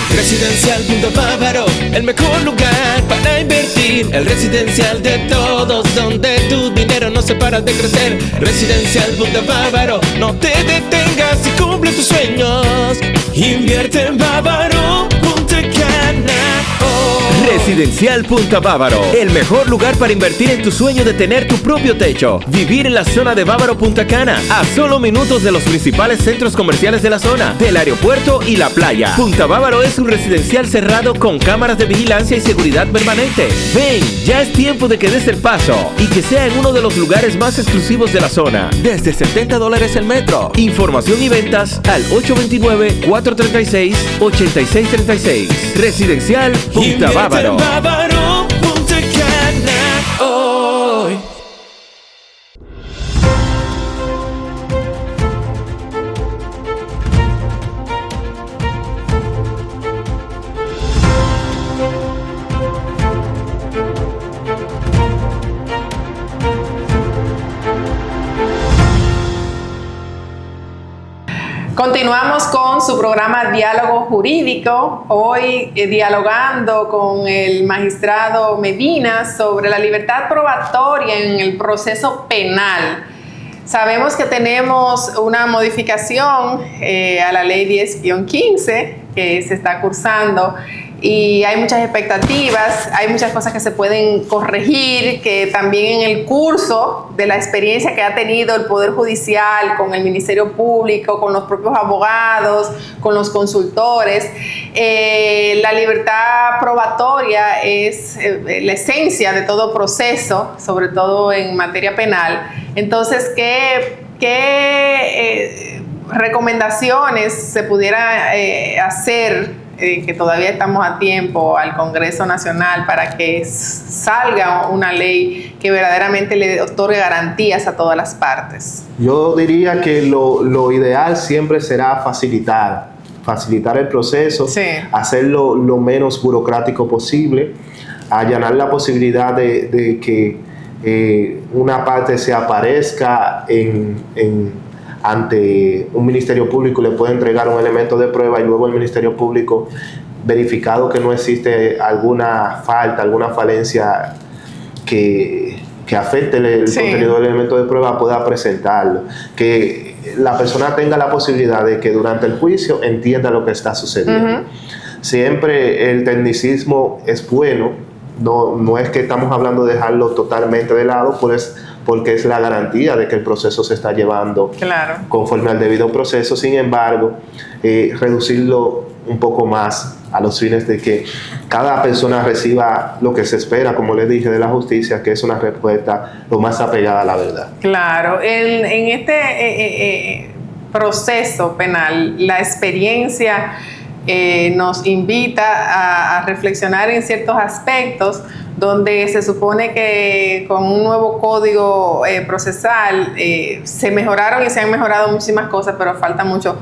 Residencial Punto Bávaro, el mejor lugar para invertir. El residencial de todos, donde tu dinero no se para de crecer. Residencial Punto Bávaro, no te detengas y cumple tus sueños. Invierte en Bávaro Punta Cana. Residencial Punta Bávaro, el mejor lugar para invertir en tu sueño de tener tu propio techo. Vivir en la zona de Bávaro Punta Cana, a solo minutos de los principales centros comerciales de la zona, del aeropuerto y la playa. Punta Bávaro es un residencial cerrado con cámaras de vigilancia y seguridad permanente. Ven, ya es tiempo de que des el paso y que sea en uno de los lugares más exclusivos de la zona. Desde $70 el metro. Información y ventas al 829-436-8636. Residencial Punta Bávaro. Bávaro Punta Cana hoy. Continuamos con su programa Diálogo Jurídico, hoy dialogando con el magistrado Medina sobre la libertad probatoria en el proceso penal. Sabemos que tenemos una modificación a la ley 10-15 que se está cursando y hay muchas expectativas, hay muchas cosas que se pueden corregir, que también en el curso de la experiencia que ha tenido el Poder Judicial con el Ministerio Público, con los propios abogados, con los consultores, la libertad probatoria es la esencia de todo proceso, sobre todo en materia penal. Entonces, ¿qué recomendaciones se pudiera hacer, que todavía estamos a tiempo, al Congreso Nacional para que salga una ley que verdaderamente le otorgue garantías a todas las partes? Yo diría que lo ideal siempre será facilitar el proceso, sí, hacerlo lo menos burocrático posible, allanar la posibilidad de que una parte se aparezca ante un Ministerio Público y le puede entregar un elemento de prueba y luego el Ministerio Público, verificado que no existe alguna falta, alguna falencia que afecte el contenido del elemento de prueba, pueda presentarlo. Que la persona tenga la posibilidad de que durante el juicio entienda lo que está sucediendo. Siempre el tecnicismo es bueno, no es que estamos hablando de dejarlo totalmente de lado, porque es la garantía de que el proceso se está llevando conforme al debido proceso. Sin embargo, reducirlo un poco más a los fines de que cada persona reciba lo que se espera, como les dije, de la justicia, que es una respuesta lo más apegada a la verdad. Claro, en este proceso penal, la experiencia nos invita a reflexionar en ciertos aspectos donde se supone que con un nuevo código procesal se mejoraron y se han mejorado muchísimas cosas, pero falta muchas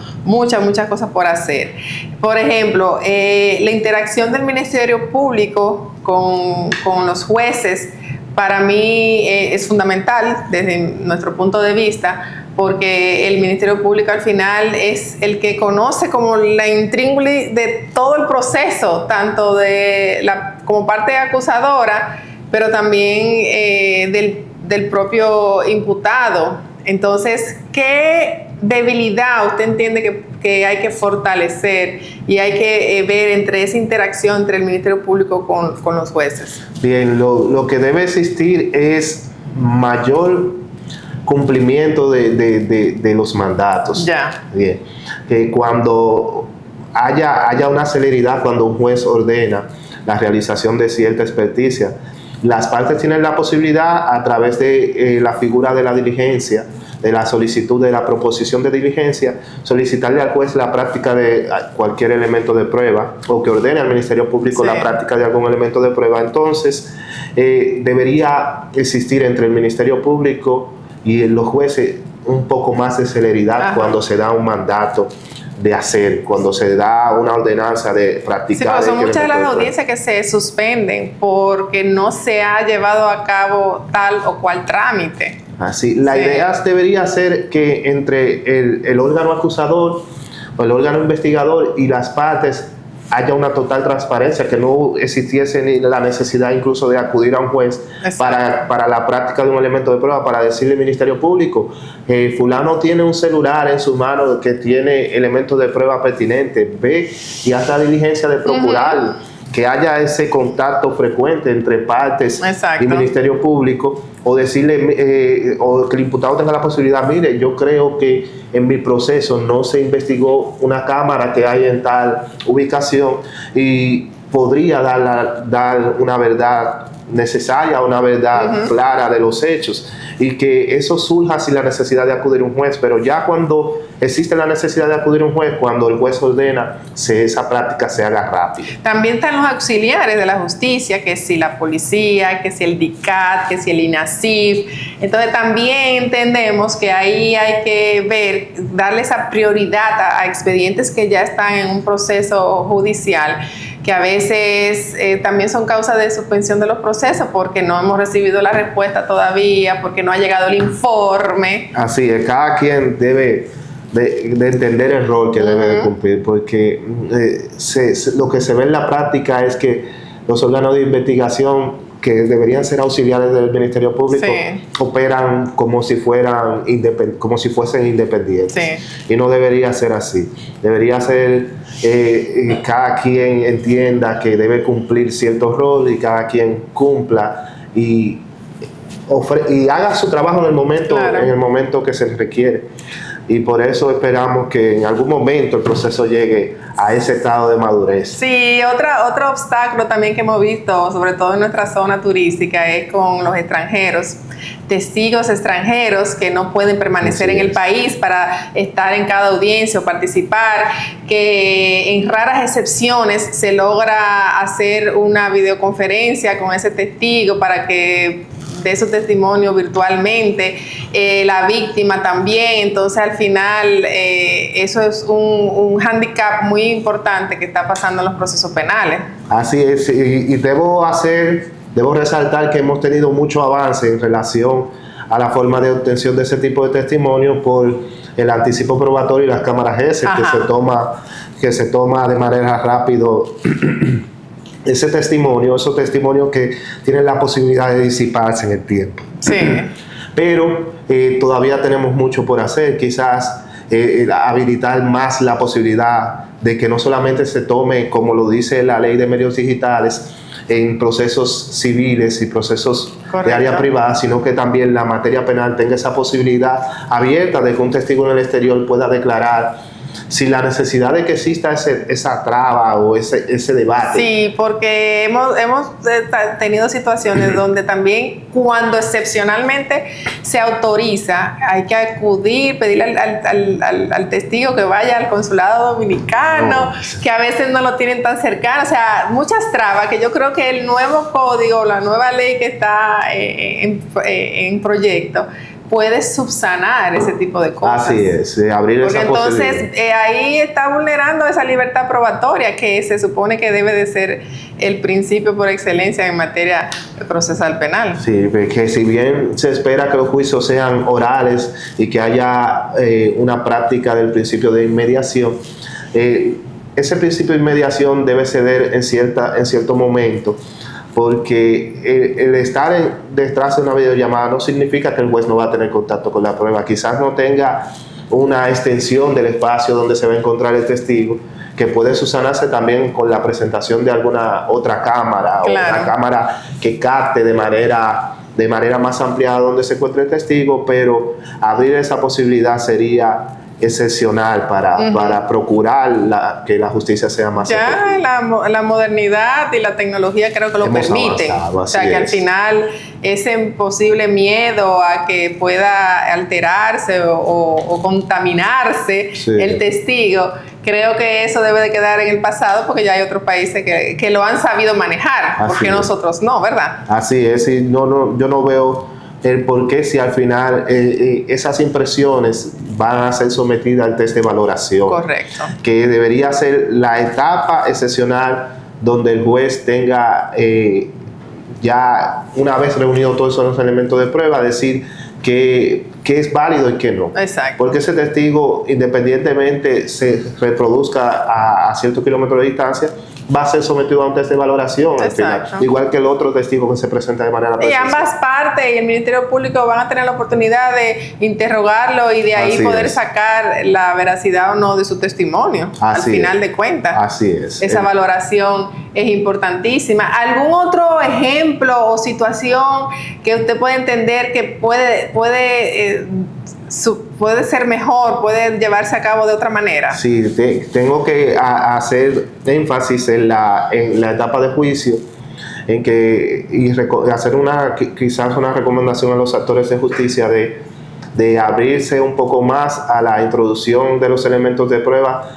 cosas por hacer. Por ejemplo, la interacción del Ministerio Público con los jueces, para mí es fundamental desde nuestro punto de vista, porque el Ministerio Público al final es el que conoce como la intríngulis de todo el proceso, tanto como parte acusadora, pero también del propio imputado. Entonces, ¿qué debilidad usted entiende que hay que fortalecer y hay que ver entre esa interacción entre el Ministerio Público con los jueces? Bien, lo que debe existir es mayor cumplimiento de los mandatos. Bien. Que cuando haya una celeridad, cuando un juez ordena la realización de cierta experticia, las partes tienen la posibilidad, a través de la figura de la diligencia, la solicitud de la proposición de diligencia, solicitarle al juez la práctica de cualquier elemento de prueba o que ordene al Ministerio Público la práctica de algún elemento de prueba. Entonces, debería existir entre el Ministerio Público y los jueces un poco más de celeridad cuando se da un mandato de hacer, cuando se da una ordenanza de practicar. Sí, pero son muchas de las audiencias que se suspenden porque no se ha llevado a cabo tal o cual trámite. Así, la idea debería ser que entre el órgano acusador o el órgano investigador y las partes haya una total transparencia, que no existiese ni la necesidad incluso de acudir a un juez para la práctica de un elemento de prueba, para decirle al Ministerio Público, fulano tiene un celular en su mano que tiene elementos de prueba pertinentes, ve y haz la diligencia de procurar que haya ese contacto frecuente entre partes y Ministerio Público, o decirle, o que el imputado tenga la posibilidad, mire, yo creo que en mi proceso no se investigó una cámara que hay en tal ubicación y podría dar una verdad necesaria, una verdad clara de los hechos, y que eso surja sin la necesidad de acudir a un juez. Pero ya cuando existe la necesidad de acudir a un juez, cuando el juez ordena, esa práctica se haga rápido. También están los auxiliares de la justicia, que si la policía, que si el DICAT, que si el INASIF. Entonces también entendemos que ahí hay que ver, darle esa prioridad a expedientes que ya están en un proceso judicial, que a veces también son causa de suspensión de los procesos porque no hemos recibido la respuesta todavía, porque no ha llegado el informe. Así es, cada quien debe de entender el rol que debe de cumplir, porque lo que se ve en la práctica es que los órganos de investigación que deberían ser auxiliares del Ministerio Público operan como si fuesen independientes, y no debería ser así. Debería ser cada quien entienda que debe cumplir cierto rol y cada quien cumpla y haga su trabajo en el momento que se requiere. Y por eso esperamos que en algún momento el proceso llegue a ese estado de madurez. Sí, otro obstáculo también que hemos visto, sobre todo en nuestra zona turística, es con los extranjeros, testigos extranjeros que no pueden permanecer en el país para estar en cada audiencia o participar, que en raras excepciones se logra hacer una videoconferencia con ese testigo para que de su testimonio virtualmente, la víctima también. Entonces al final eso es un hándicap muy importante que está pasando en los procesos penales. Así es, y debo resaltar que hemos tenido mucho avance en relación a la forma de obtención de ese tipo de testimonio por el anticipo probatorio y las cámaras GESE, que se toma de manera rápida esos testimonios que tienen la posibilidad de disiparse en el tiempo. Sí. Pero todavía tenemos mucho por hacer, quizás habilitar más la posibilidad de que no solamente se tome, como lo dice la ley de medios digitales, en procesos civiles y procesos de área privada, sino que también la materia penal tenga esa posibilidad abierta de que un testigo en el exterior pueda declarar sin la necesidad de que exista esa traba o ese debate. Sí, porque hemos tenido situaciones donde también cuando excepcionalmente se autoriza, hay que acudir, pedirle al testigo que vaya al consulado dominicano, que a veces no lo tienen tan cercano, o sea, muchas trabas que yo creo que el nuevo código, la nueva ley que está en proyecto, puede subsanar ese tipo de cosas. Así es, abrir porque esa posibilidad. Entonces ahí está vulnerando esa libertad probatoria que se supone que debe de ser el principio por excelencia en materia procesal penal. Sí, que si bien se espera que los juicios sean orales y que haya una práctica del principio de inmediación, ese principio de inmediación debe ceder en cierto momento, porque el estar detrás de una videollamada no significa que el juez no va a tener contacto con la prueba. Quizás no tenga una extensión del espacio donde se va a encontrar el testigo, que puede subsanarse también con la presentación de alguna otra cámara, o una cámara que capte de manera más ampliada donde se encuentre el testigo, pero abrir esa posibilidad sería excepcional para procurar que la justicia sea más efectiva. Ya la modernidad y la tecnología creo que lo permiten. O sea, que al final ese posible miedo a que pueda alterarse o contaminarse el testigo, creo que eso debe de quedar en el pasado porque ya hay otros países que lo han sabido manejar, porque nosotros no, ¿verdad? Así es, y yo no veo el por qué si al final esas impresiones van a ser sometidas al test de valoración. Correcto. Que debería ser la etapa excepcional donde el juez tenga ya una vez reunido todos esos elementos de prueba, decir que es válido y que no. Exacto. Porque ese testigo, independientemente se reproduzca a ciertos kilómetros de distancia, va a ser sometido a un test de valoración al final, igual que el otro testigo que se presenta de manera presencial. Y ambas partes y el Ministerio Público van a tener la oportunidad de interrogarlo y de ahí poder sacar la veracidad o no de su testimonio al final de cuentas. Así es. Esa valoración es importantísima. ¿Algún otro ejemplo o situación que usted puede entender que puede ser mejor, puede llevarse a cabo de otra manera? Sí, tengo que hacer énfasis en la etapa de juicio, en que hacer quizás una recomendación a los actores de justicia de abrirse un poco más a la introducción de los elementos de prueba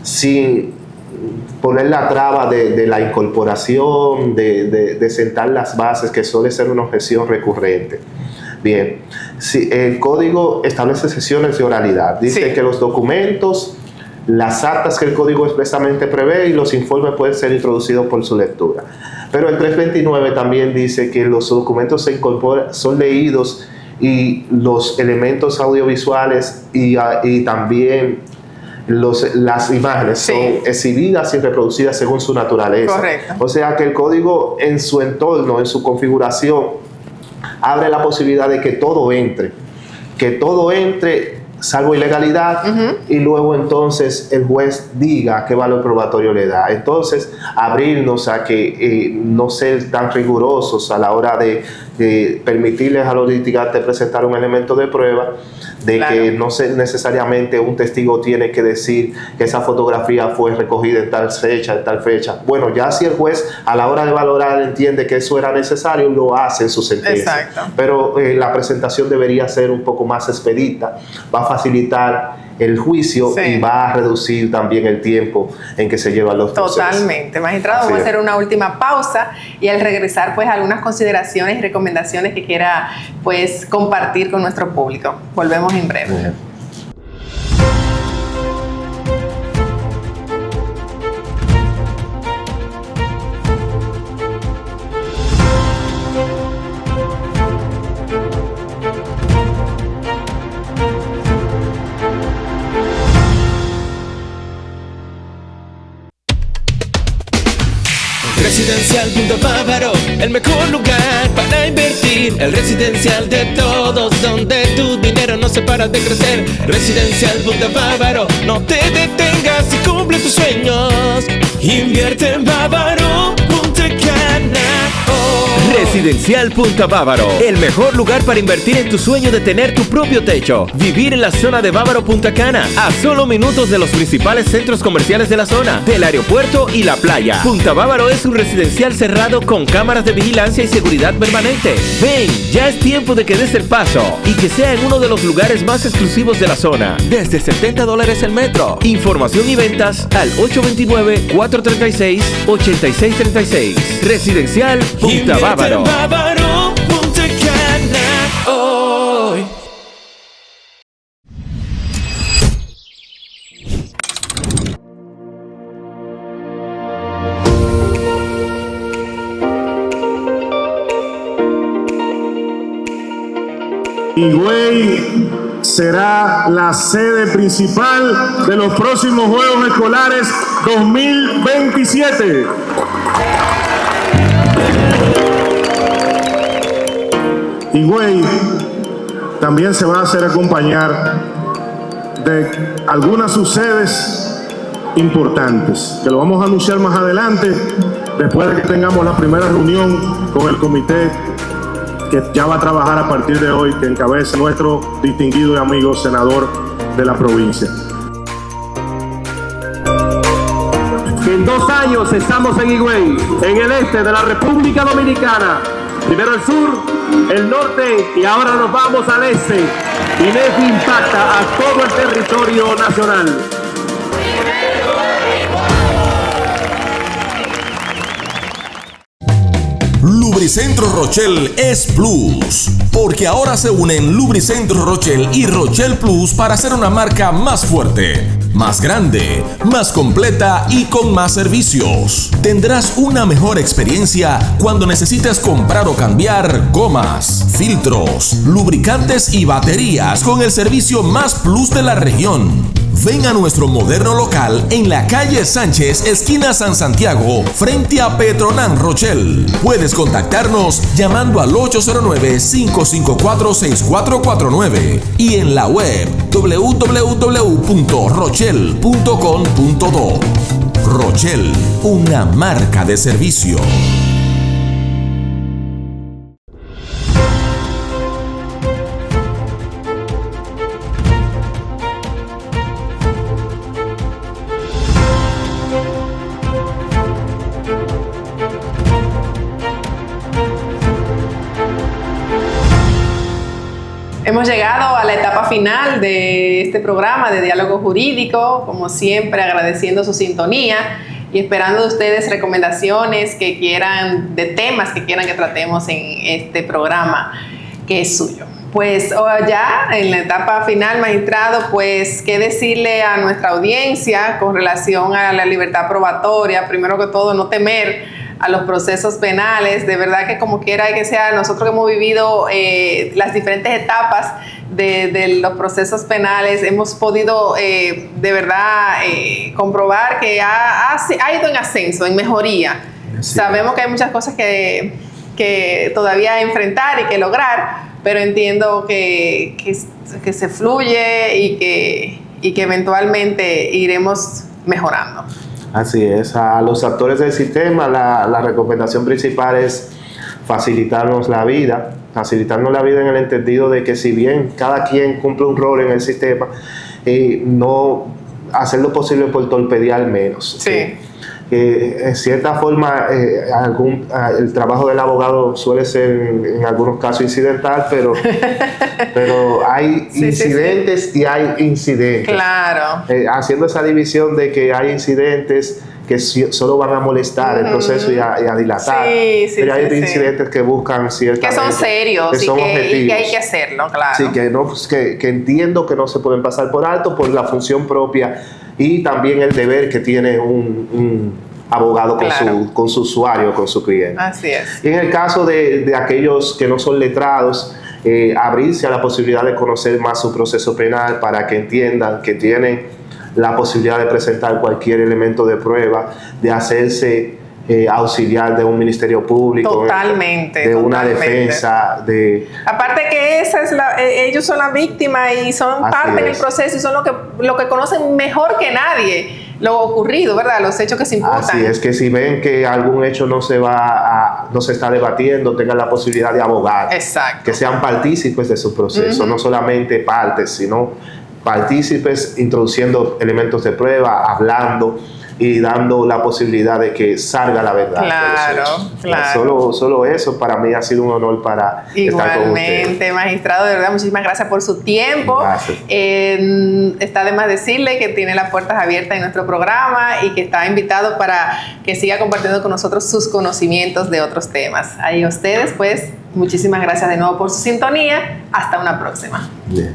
sin poner la traba de la incorporación, de sentar las bases, que suele ser una objeción recurrente. Bien, si el código establece excepciones de oralidad. Dice que los documentos, las actas que el código expresamente prevé y los informes pueden ser introducidos por su lectura. Pero el 329 también dice que los documentos son leídos y los elementos audiovisuales y también las imágenes son exhibidas y reproducidas según su naturaleza. Correcto. O sea que el código en su entorno, en su configuración, abre la posibilidad de que todo entre salvo ilegalidad, y luego entonces el juez diga qué valor probatorio le da. Entonces, abrirnos a que no ser tan rigurosos a la hora de permitirles a los litigantes presentar un elemento de prueba, de que no necesariamente un testigo tiene que decir que esa fotografía fue recogida en tal fecha. Bueno, ya si el juez a la hora de valorar entiende que eso era necesario, lo hace en su sentencia. Exacto. Pero la presentación debería ser un poco más expedita, va a facilitar el juicio y va a reducir también el tiempo en que se llevan los procesos. Totalmente. Magistrado, vamos a hacer una última pausa y al regresar pues algunas consideraciones y recomendaciones que quiera pues compartir con nuestro público. Volvemos en breve. Bien. Residencial Punta Bávaro, el mejor lugar para invertir. El residencial de todos, donde tu dinero no se para de crecer. Residencial Punta Bávaro, no te detengas y cumple tus sueños. Invierte en Bávaro, Punta Cana. Residencial Punta Bávaro, el mejor lugar para invertir en tu sueño de tener tu propio techo. Vivir en la zona de Bávaro Punta Cana, a solo minutos de los principales centros comerciales de la zona, del aeropuerto y la playa. Punta Bávaro es un residencial cerrado con cámaras de vigilancia y seguridad permanente. Ven, ya es tiempo de que des el paso y que sea en uno de los lugares más exclusivos de la zona. Desde $70 el metro. Información y ventas al 829-436-8636. Residencial Punta Bávaro. Bávaro, Punta Cana, hoy. Higüey será la sede principal de los próximos Juegos Escolares 2027. Higüey también se va a hacer acompañar de algunas subsedes importantes, que lo vamos a anunciar más adelante, después de que tengamos la primera reunión con el comité que ya va a trabajar a partir de hoy, que encabeza nuestro distinguido y amigo senador de la provincia. En 2 años estamos en Higüey, en el este de la República Dominicana. Primero el sur, el norte y ahora nos vamos al este. INEFI impacta a todo el territorio nacional. Lubricentro Rochel es Plus, porque ahora se unen Lubricentro Rochel y Rochel Plus para hacer una marca más fuerte, más grande, más completa y con más servicios. Tendrás una mejor experiencia cuando necesites comprar o cambiar gomas, filtros, lubricantes y baterías con el servicio más plus de la región. Ven a nuestro moderno local en la calle Sánchez, esquina San Santiago, frente a Petronan Rochel. Puedes contactarnos llamando al 809-554-6449 y en la web www.rochel.com.do. Rochel, una marca de servicio. Hemos llegado a la etapa final de este programa de Diálogo Jurídico, como siempre agradeciendo su sintonía y esperando de ustedes recomendaciones que quieran, de temas que quieran que tratemos en este programa que es suyo. Pues ya en la etapa final, magistrado, pues qué decirle a nuestra audiencia con relación a la libertad probatoria. Primero que todo, no temer a los procesos penales. De verdad que como quiera que sea, nosotros que hemos vivido las diferentes etapas de los procesos penales, hemos podido de verdad comprobar que ha ido en ascenso, en mejoría. Sí. Sabemos que hay muchas cosas que todavía enfrentar y que lograr, pero entiendo que se fluye y que eventualmente iremos mejorando. Así es, a los actores del sistema la recomendación principal es facilitarnos la vida en el entendido de que si bien cada quien cumple un rol en el sistema, no hacer lo posible por torpedear menos. Sí. En cierta forma, el trabajo del abogado suele ser en algunos casos incidental, pero hay incidentes y hay incidentes. Claro. Haciendo esa división de que hay incidentes que solo van a molestar el proceso y a dilatar. Pero hay incidentes que buscan ciertamente, que son serios, que son objetivos, y que hay que hacerlo, claro. Sí, que entiendo que no se pueden pasar por alto por la función propia y también el deber que tiene un abogado con su usuario, con su cliente. Así es. Y en el caso de aquellos que no son letrados, abrirse a la posibilidad de conocer más su proceso penal para que entiendan que tienen la posibilidad de presentar cualquier elemento de prueba, de hacerse auxiliar de un ministerio público, totalmente, de una defensa, aparte que ellos son las víctimas y son parte del proceso y son lo que conocen mejor que nadie lo ocurrido, ¿verdad? Los hechos que se imputan. Así es, que si ven que algún hecho no se está debatiendo, tengan la posibilidad de abogar. Exacto. Que sean partícipes de su proceso, no solamente partes, sino partícipes introduciendo elementos de prueba, hablando y dando la posibilidad de que salga la verdad. Claro. Solo eso para mí ha sido un honor para estar con usted. Igualmente, magistrado, de verdad, muchísimas gracias por su tiempo. Está de más decirle que tiene las puertas abiertas en nuestro programa y que está invitado para que siga compartiendo con nosotros sus conocimientos de otros temas. Ahí ustedes, pues, muchísimas gracias de nuevo por su sintonía. Hasta una próxima. Bien.